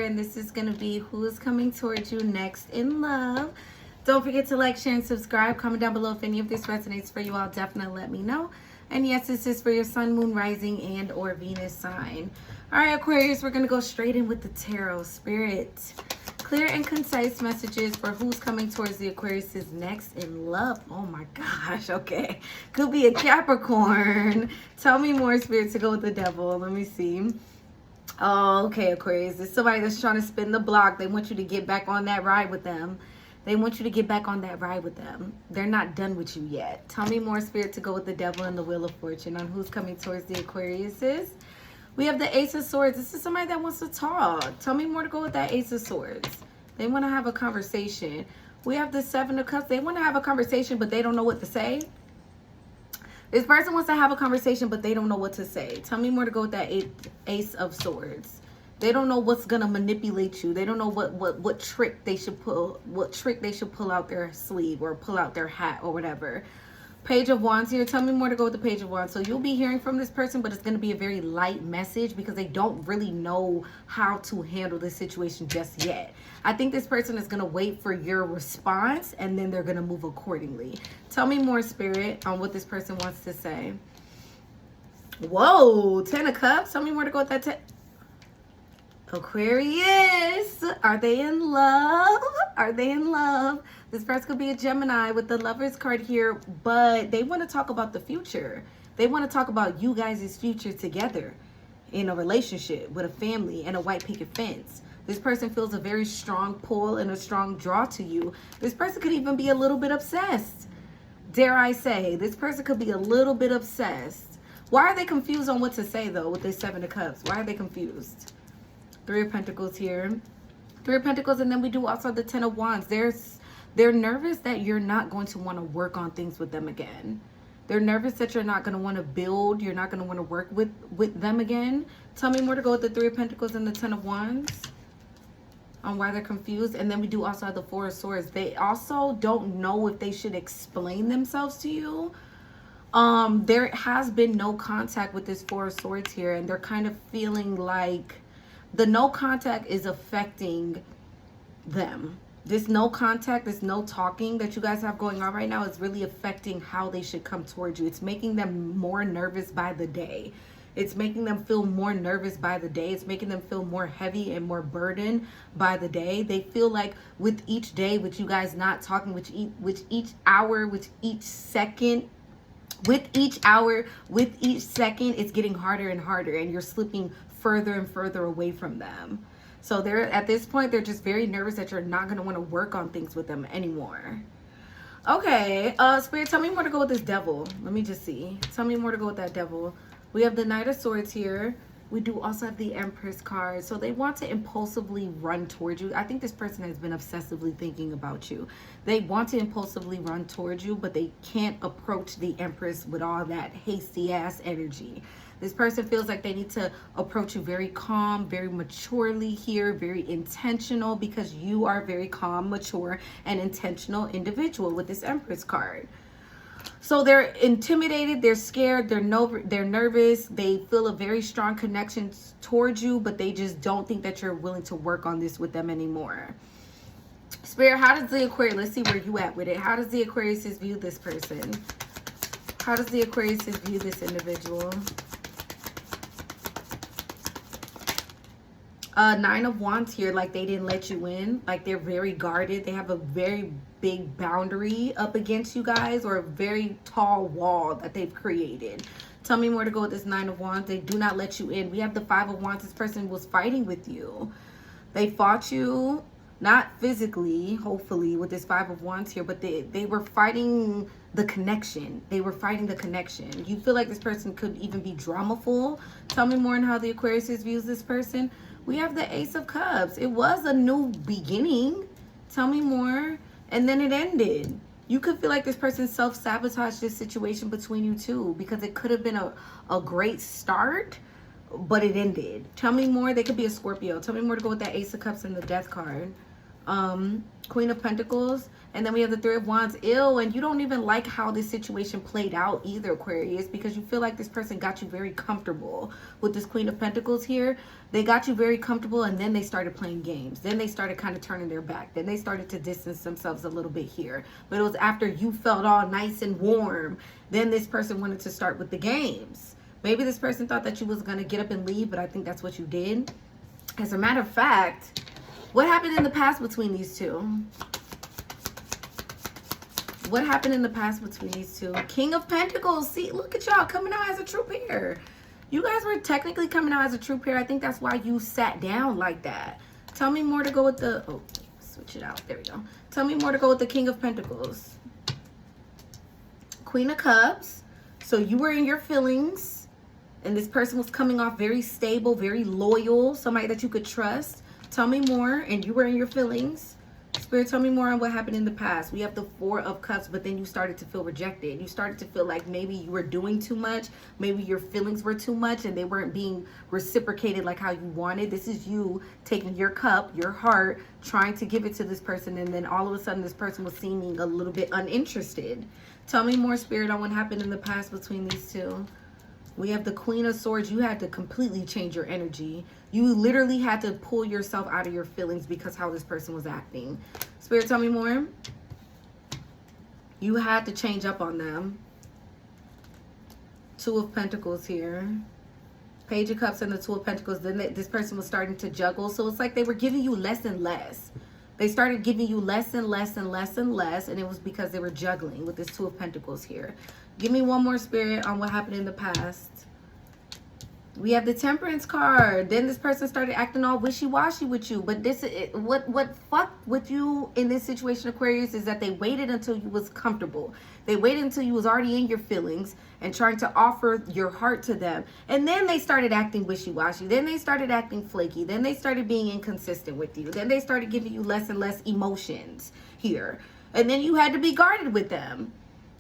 and this is going to be who is coming towards you next in love. Don't forget to like, share, and subscribe. Comment down below if any of this resonates for you. I'll definitely let me know. And yes, this is for your sun, moon, rising, and or Venus sign. All right, Aquarius, we're going to go straight in with the tarot. Spirit, clear and concise messages for who's coming towards the Aquarius is next in love. Oh my gosh, okay. Could be a Capricorn. Tell me more, Spirit, to go with the devil. Let me see. Oh, okay, Aquarius. There's somebody that's trying to spin the block. They want you to get back on that ride with them. They want you to get back on that ride with them. They're not done with you yet. Tell me more, Spirit, to go with the devil and the Wheel of Fortune on who's coming towards the Aquariuses. We have the Ace of Swords. This is somebody that wants to talk. Tell me more to go with that Ace of Swords. They want to have a conversation. We have the Seven of Cups. They want to have a conversation, but they don't know what to say. This person wants to have a conversation, but they don't know what to say. Tell me more to go with that Ace of Swords. They don't know what's gonna manipulate you. They don't know what trick they should pull, out their sleeve or pull out their hat or whatever. Page of Wands here. Tell me more to go with the Page of Wands. So you'll be hearing from this person, but it's gonna be a very light message because they don't really know how to handle this situation just yet. I think this person is gonna wait for your response and then they're gonna move accordingly. Tell me more, Spirit, on what this person wants to say. Whoa, 10 of Cups. Tell me more to go with that 10. Aquarius, are they in love? Are they in love? This person could be a Gemini with the Lovers card here, but they want to talk about the future. They want to talk about you guys' future together in a relationship with a family and a white picket fence. This person feels a very strong pull and a strong draw to you. This person could even be a little bit obsessed. Dare I say, this person could be a little bit obsessed. Why are they confused on what to say, though, with this Seven of Cups? Why are they confused? Three of Pentacles here. Three of Pentacles, and then we do also the Ten of Wands. They're nervous that you're not going to want to work on things with them again. They're nervous that you're not going to want to build. You're not going to want to work with them again. Tell me more to go with the Three of Pentacles and the Ten of Wands on why they're confused. And then we do also have the Four of Swords. They also don't know if they should explain themselves to you. There has been no contact with this Four of Swords here, and they're kind of feeling like the no contact is affecting them. This no contact, this no talking that you guys have going on right now is really affecting how they should come towards you. It's making them more nervous by the day. It's making them feel more nervous by the day. It's making them feel more heavy and more burdened by the day. They feel like with each day, with you guys not talking, with each hour, with each second, it's getting harder and harder, and you're slipping further and further away from them. So they're at this point, they're just very nervous that you're not going to want to work on things with them anymore. Okay, Spirit, tell me more to go with this devil. Let me just see. Tell me more to go with that devil. We have the Knight of Swords here. We do also have the Empress card. So they want to impulsively run towards you. I think this person has been obsessively thinking about you. They want to impulsively run towards you, but they can't approach the Empress with all that hasty ass energy. This person feels like they need to approach you very calm, very maturely here, very intentional, because you are a very calm, mature, and intentional individual with this Empress card. So they're intimidated, they're scared, they're nervous, they feel a very strong connection towards you, but they just don't think that you're willing to work on this with them anymore. Spirit, how does the Aquarius, let's see where you at with it. How does the Aquarius view this person? How does the Aquarius view this individual? Nine of Wands here, like they didn't let you in, like they're very guarded. They have a very big boundary up against you guys, or a very tall wall that they've created. Tell me more to go with this Nine of Wands. They do not let you in. We have the Five of Wands. This person was fighting with you. They fought you, not physically, hopefully, with this Five of Wands here, but they were fighting the connection. They were fighting the connection. You feel like this person could even be dramaful. Tell me more on how the Aquarius views this person. We have the Ace of Cups. It was a new beginning. Tell me more. And then it ended. You could feel like this person self-sabotaged this situation between you two, because it could have been a great start, but it ended. Tell me more. They could be a Scorpio. Tell me more to go with that Ace of Cups and the Death card Queen of Pentacles. And then we have the Three of Wands. Ew, and you don't even like how this situation played out either, Aquarius, because you feel like this person got you very comfortable with this Queen of Pentacles here. They got you very comfortable, and then they started playing games. Then they started kind of turning their back. Then they started to distance themselves a little bit here. But it was after you felt all nice and warm, then this person wanted to start with the games. Maybe this person thought that you was going to get up and leave, but I think that's what you did. As a matter of fact, what happened in the past between these two? What happened in the past between these two? King of Pentacles. See, look at y'all coming out as a true pair. You guys were technically coming out as a true pair. I think that's why you sat down like that. Tell me more to go with the... Oh, switch it out. There we go. Tell me more to go with the King of Pentacles. Queen of Cups. So you were in your feelings. And this person was coming off very stable, very loyal. Somebody that you could trust. Tell me more. And you were in your feelings. Spirit, tell me more on what happened in the past. We have the Four of Cups, but then you started to feel rejected. You started to feel like maybe you were doing too much. Maybe your feelings were too much and they weren't being reciprocated like how you wanted. This is you taking your cup, your heart, trying to give it to this person. And then all of a sudden this person was seeming a little bit uninterested. Tell me more, Spirit, on what happened in the past between these two. We have the Queen of Swords. You had to completely change your energy. You literally had to pull yourself out of your feelings because how this person was acting. Spirit, tell me more. You had to change up on them. Two of Pentacles here. Page of Cups and the Two of Pentacles. Then this person was starting to juggle. So it's like they were giving you less and less. They started giving you less and less and less and less. And it was because they were juggling with this Two of Pentacles here. Give me one more, Spirit, on what happened in the past. We have the Temperance card. Then this person started acting all wishy-washy with you. But this, what fucked with you in this situation, Aquarius, is that they waited until you was comfortable. They waited until you was already in your feelings and trying to offer your heart to them. And then they started acting wishy-washy. Then they started acting flaky. Then they started being inconsistent with you. Then they started giving you less and less emotions here. And then you had to be guarded with them.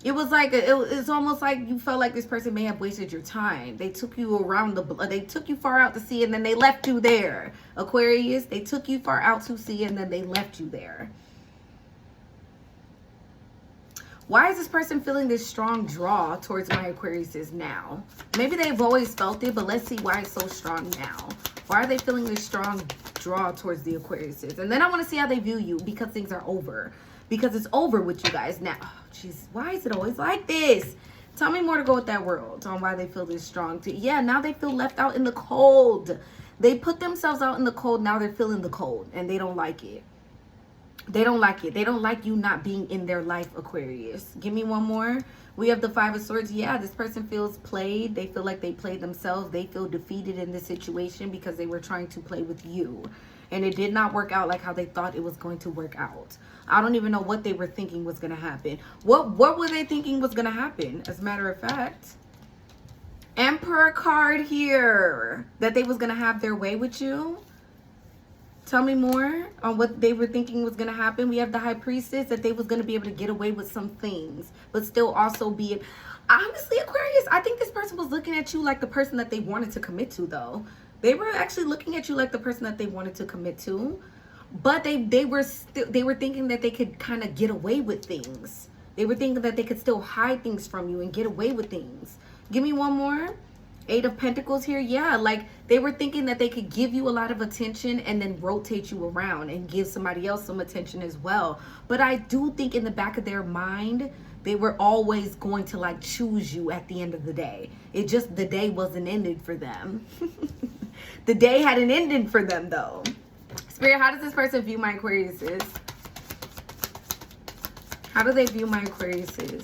It was like, it's almost like you felt like this person may have wasted your time. They took you around they took you far out to sea and then they left you there. Aquarius, they took you far out to sea and then they left you there. Why is this person feeling this strong draw towards my Aquariuses now? Maybe they've always felt it, but let's see why it's so strong now. Why are they feeling this strong draw towards the Aquariuses? And then I want to see how they view you because things are over. Because it's over with you guys now. Oh, jeez, why is it always like this? Tell me more to go with that world on why they feel this strong. Yeah, now they feel left out in the cold. They put themselves out in the cold. Now they're feeling the cold and they don't like it. They don't like it. They don't like you not being in their life, Aquarius. Give me one more. We have the Five of Swords. Yeah, this person feels played. They feel like they played themselves. They feel defeated in this situation because they were trying to play with you. And it did not work out like how they thought it was going to work out. I don't even know what they were thinking was going to happen. What were they thinking was going to happen? As a matter of fact, Emperor card here. That they was going to have their way with you. Tell me more on what they were thinking was going to happen. We have the High Priestess. That they was going to be able to get away with some things. But still also be... Honestly, Aquarius, I think this person was looking at you like the person that they wanted to commit to, though. They were actually looking at you like the person that they wanted to commit to. But they were thinking that they could kind of get away with things. They were thinking that they could still hide things from you and get away with things. Give me one more. Eight of Pentacles here. Yeah, like they were thinking that they could give you a lot of attention and then rotate you around and give somebody else some attention as well. But I do think in the back of their mind, they were always going to like choose you at the end of the day. It just, the day wasn't ended for them. The day had an ending for them though. Spirit, how does this person view my Aquariuses? How do they view my Aquariuses?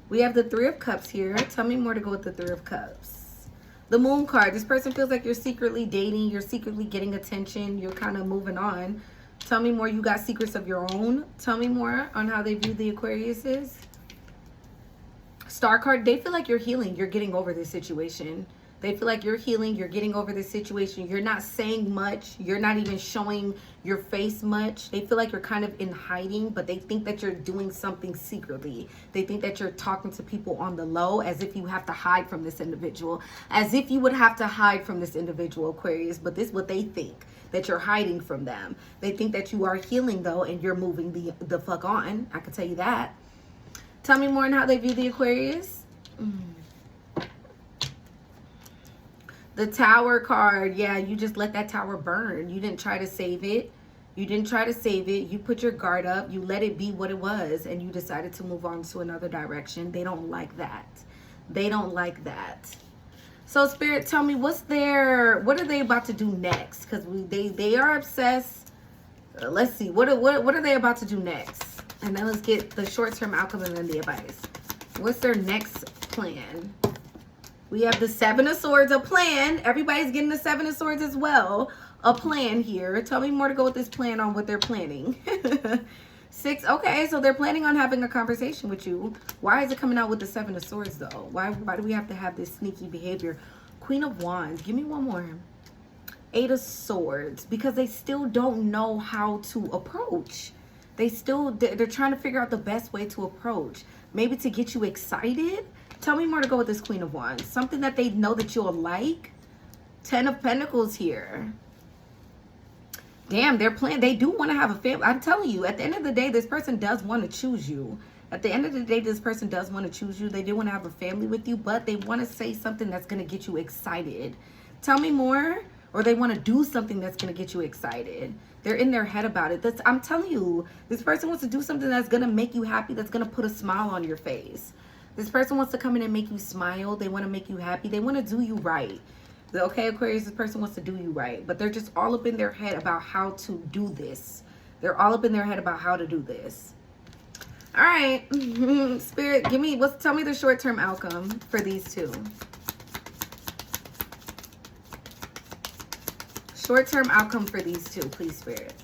We have the Three of Cups here. Tell me more to go with the Three of Cups. The Moon card. This person feels like you're secretly dating. You're secretly getting attention. You're kind of moving on. Tell me more. You got secrets of your own. Tell me more on how they view the Aquariuses. Star card. They feel like you're healing. You're getting over this situation. They feel like you're healing. You're getting over this situation. You're not saying much. You're not even showing your face much. They feel like you're kind of in hiding, but they think that you're doing something secretly. They think that you're talking to people on the low as if you have to hide from this individual. As if you would have to hide from this individual, Aquarius. But this is what they think. that you're hiding from them. They think that you are healing though, and you're moving the fuck on. I can tell you that. Tell me more on how they view the Aquarius. The Tower card. Yeah, you just let that tower burn. You didn't try to save it. You didn't try to save it. You put your guard up. You let it be what it was. And you decided to move on to another direction. They don't like that. They don't like that. So Spirit, tell me what are they about to do next? Because they are obsessed. Let's see. What are they about to do next? And then let's get the short-term outcome and then the advice. What's their next plan? We have the Seven of Swords, a plan. Everybody's getting the Seven of Swords as well. A plan here. Tell me more to go with this plan on what they're planning. 6. Okay, so they're planning on having a conversation with you. Why is it coming out with the Seven of Swords, though? Why do we have to have this sneaky behavior? Queen of Wands. Give me one more. 8 of Swords. Because they still don't know how to approach. They're trying to figure out the best way to approach. Maybe to get you excited. Tell me more to go with this Queen of Wands. Something that they know that you'll like. 10 of Pentacles here. Damn, they do want to have a family. I'm telling you, at the end of the day, this person does want to choose you. At the end of the day, this person does want to choose you. They do want to have a family with you, but they want to say something that's going to get you excited. Tell me more. Or they want to do something that's going to get you excited. They're in their head about it. I'm telling you, this person wants to do something that's going to make you happy, that's going to put a smile on your face. This person wants to come in and make you smile. They want to make you happy. They want to do you right. Okay, Aquarius, this person wants to do you right. But they're just all up in their head about how to do this. They're all up in their head about how to do this. All right. Spirit, tell me the short-term outcome for these two. Short-term outcome for these two, please, Spirit.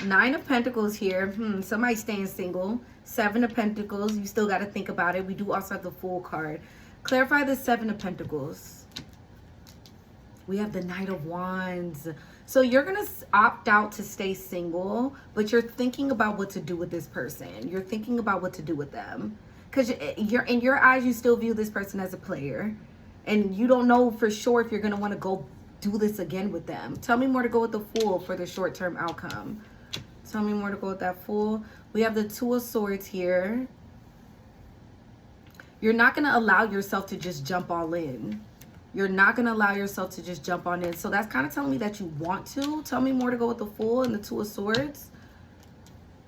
9 of Pentacles here. Somebody staying single. 7 of Pentacles. You still got to think about it. We do also have the Fool card. Clarify the 7 of Pentacles. We have the Knight of Wands. So you're going to opt out to stay single, but you're thinking about what to do with this person. You're thinking about what to do with them. Because in your eyes, you still view this person as a player. And you don't know for sure if you're going to want to go do this again with them. Tell me more to go with the Fool for the short-term outcome. Tell me more to go with that Fool. We have the 2 of Swords here. You're not going to allow yourself to just jump all in. You're not going to allow yourself to just jump on in. So that's kind of telling me that you want to. Tell me more to go with the Fool and the 2 of Swords.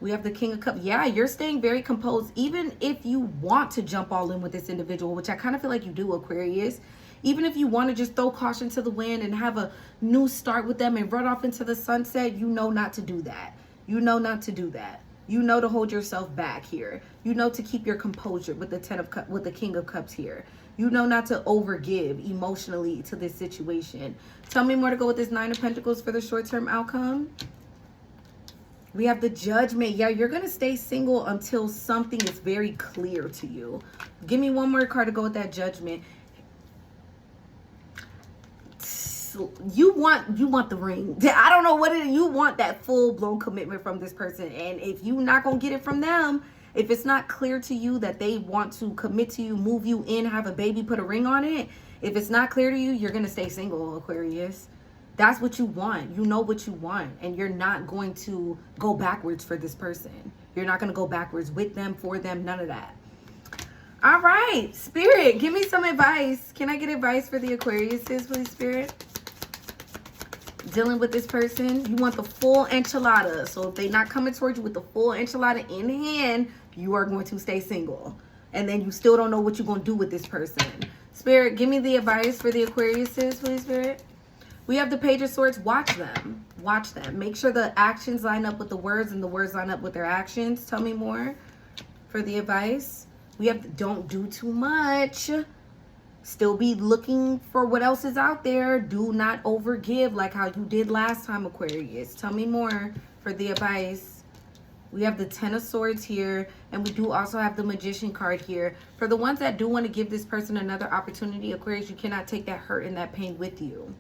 We have the King of Cups. Yeah, you're staying very composed. Even if you want to jump all in with this individual, which I kind of feel like you do, Aquarius. Even if you want to just throw caution to the wind and have a new start with them and run off into the sunset, you know not to do that. You know not to do that. You know to hold yourself back here. You know to keep your composure with the King of Cups here. You know not to overgive emotionally to this situation. Tell me more to go with this 9 of Pentacles for the short-term outcome. We have the Judgment. Yeah, you're going to stay single until something is very clear to you. Give me one more card to go with that Judgment. You want the ring. I don't know what it is. You want that full-blown commitment from this person. And if you're not going to get it from them, if it's not clear to you that they want to commit to you, move you in, have a baby, put a ring on it, if it's not clear to you, you're going to stay single, Aquarius. That's what you want. You know what you want. And you're not going to go backwards for this person. You're not going to go backwards with them, for them, none of that. All right, Spirit, give me some advice. Can I get advice for the Aquariuses, please, Spirit? Dealing with this person, you want the full enchilada. So if they're not coming towards you with the full enchilada in hand, you are going to stay single. And then you still don't know what you're going to do with this person. Spirit, give me the advice for the Aquariuses, please, Spirit. We have the Page of Swords. Watch them. Watch them. Make sure the actions line up with the words and the words line up with their actions. Tell me more for the advice. We have the don't do too much. Still be looking for what else is out there. Do not overgive like how you did last time, Aquarius. Tell me more for the advice. We have the 10 of Swords here. And we do also have the Magician card here. For the ones that do want to give this person another opportunity, Aquarius, you cannot take that hurt and that pain with you.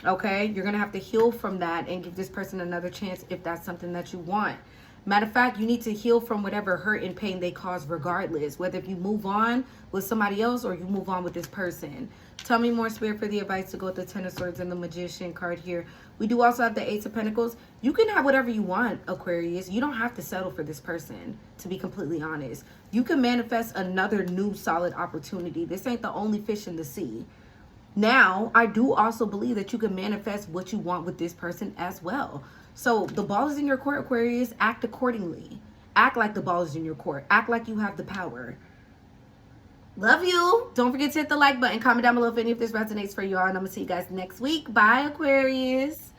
Okay, you're going to have to heal from that and give this person another chance if that's something that you want. Matter of fact, you need to heal from whatever hurt and pain they cause regardless, whether if you move on with somebody else or you move on with this person. Tell me more, Spirit, for the advice to go with the Ten of Swords and the Magician card here. We do also have the Ace of Pentacles. You can have whatever you want, Aquarius. You don't have to settle for this person, to be completely honest. You can manifest another new solid opportunity. This ain't the only fish in the sea. Now, I do also believe that you can manifest what you want with this person as well. So the ball is in your court, Aquarius. Act accordingly. Act like the ball is in your court. Act like you have the power. Love you. Don't forget to hit the like button. Comment down below if any of this resonates for you all. And I'm going to see you guys next week. Bye, Aquarius.